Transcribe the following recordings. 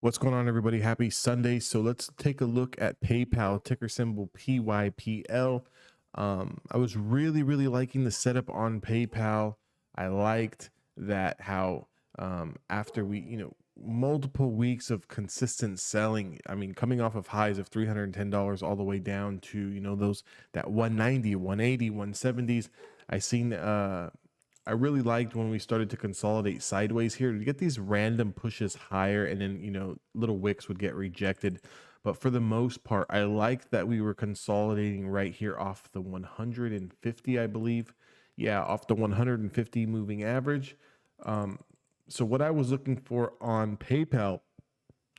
What's going on, everybody? Happy Sunday. So let's take a look at PayPal, ticker symbol PYPL. I was really liking the setup on PayPal. I liked that how after multiple weeks of consistent selling, I mean, coming off of highs of $310 all the way down to, those that 190, 180, 170s. I seen I really liked when we started to consolidate sideways here to get these random pushes higher, and then little wicks would get rejected. But for the most part, I liked that we were consolidating right here off the 150, I believe. Yeah, off the 150 moving average. So what I was looking for on PayPal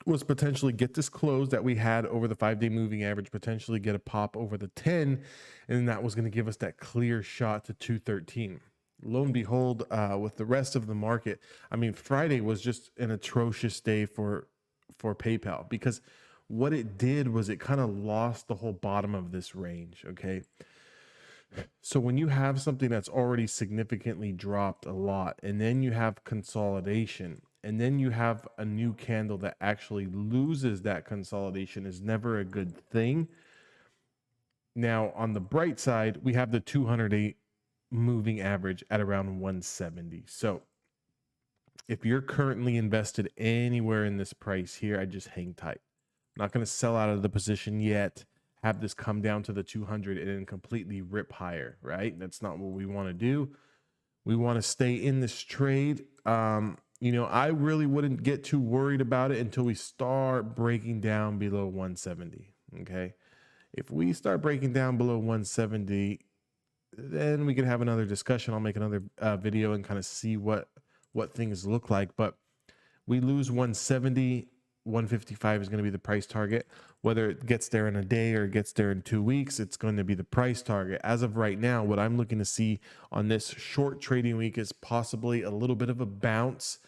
was potentially get this close that we had over the 5-day moving average, potentially get a pop over the 10, and that was going to give us that clear shot to 213. Lo and behold, with the rest of the market, I mean, Friday was just an atrocious day for PayPal, because what it did was it kind of lost the whole bottom of this range. Okay, so when you have something that's already significantly dropped a lot, and then you have consolidation, and then you have a new candle that actually loses that consolidation, is never a good thing. Now, on the bright side, we have the 208 moving average at around 170. So if you're currently invested anywhere in this price here, I just hang tight. I'm not going to sell out of the position yet, have this come down to the 200 and then completely rip higher, right? That's not what we want to do. We want to stay in this trade. I really wouldn't get too worried about it until we start breaking down below 170. Okay. If we start breaking down below 170, then we can have another discussion. I'll make another video and kind of see what things look like. But we lose 170, 155 is going to be the price target. Whether it gets there in a day or it gets there in 2 weeks, it's going to be the price target. As of right now, what I'm looking to see on this short trading week is possibly a little bit of a bounce.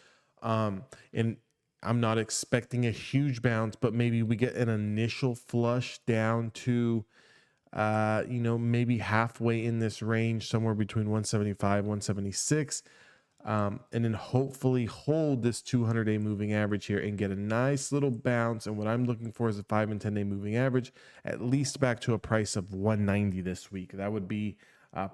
And I'm not expecting a huge bounce, but maybe we get an initial flush down to maybe halfway in this range, somewhere between 175, 176. And then hopefully hold this 200-day moving average here and get a nice little bounce. And what I'm looking for is a 5 and 10-day moving average, at least back to a price of 190 this week. That would be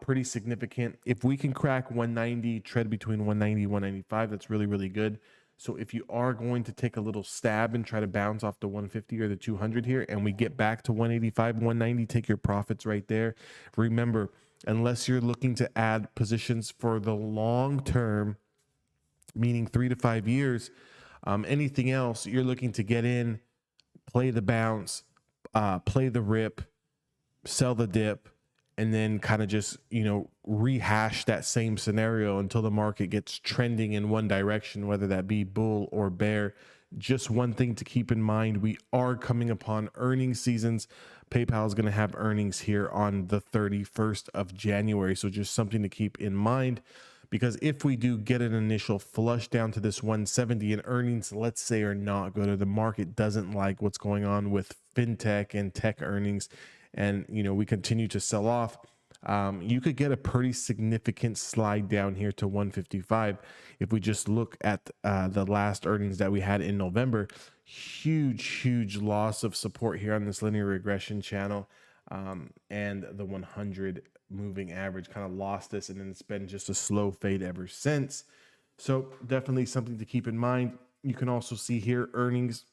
pretty significant. If we can crack 190, tread between 190 and 195, that's really good. So if you are going to take a little stab and try to bounce off the 150 or the 200 here, and we get back to 185, 190, take your profits right there. Remember, unless you're looking to add positions for the long term, meaning 3 to 5 years, anything else, you're looking to get in, play the bounce, play the rip, sell the dip, and then kind of just, rehash that same scenario until the market gets trending in one direction, whether that be bull or bear. Just one thing to keep in mind, we are coming upon earnings seasons. PayPal is going to have earnings here on the 31st of January. So just something to keep in mind, because if we do get an initial flush down to this 170 and earnings, let's say, are not good, or the market doesn't like what's going on with fintech and tech earnings, and we continue to sell off, you could get a pretty significant slide down here to 155. If we just look at the last earnings that we had in November, huge loss of support here on this linear regression channel, and the 100 moving average kind of lost this, and then it's been just a slow fade ever since. So definitely something to keep in mind. You can also see here earnings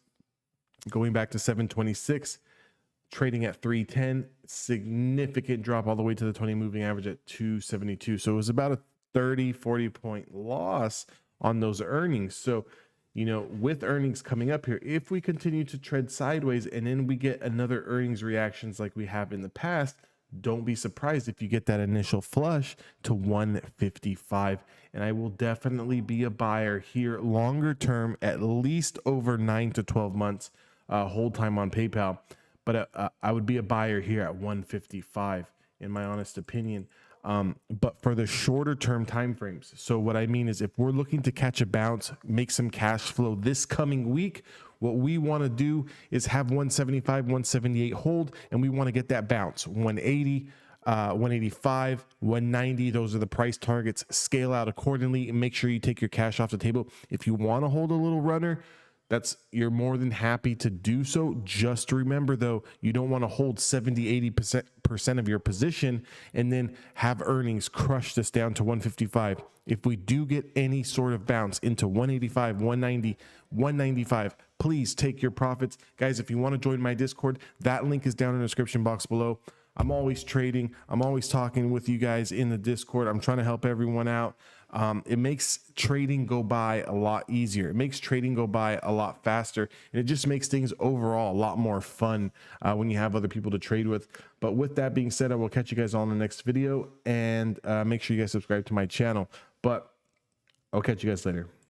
going back to 726, trading at 310, significant drop all the way to the 20 moving average at 272. So it was about a 40 point loss on those earnings. So, with earnings coming up here, if we continue to tread sideways and then we get another earnings reactions like we have in the past, don't be surprised if you get that initial flush to 155. And I will definitely be a buyer here longer term, at least over 9 to 12 months hold time on PayPal. But I would be a buyer here at 155, in my honest opinion. But for the shorter term timeframes. So what I mean is, if we're looking to catch a bounce, make some cash flow this coming week, what we want to do is have 175, 178 hold, and we want to get that bounce 180, 185, 190. Those are the price targets. Scale out accordingly and make sure you take your cash off the table. If you want to hold a little runner, you're more than happy to do so. Just remember though, you don't want to hold 70-80% of your position and then have earnings crush this down to 155. If we do get any sort of bounce into 185, 190, 195, please take your profits. Guys, if you want to join my Discord, that link is down in the description box below. I'm always trading. I'm always talking with you guys in the Discord. I'm trying to help everyone out. It makes trading go by a lot easier. It makes trading go by a lot faster. And it just makes things overall a lot more fun when you have other people to trade with. But with that being said, I will catch you guys all in the next video, and make sure you guys subscribe to my channel. But I'll catch you guys later.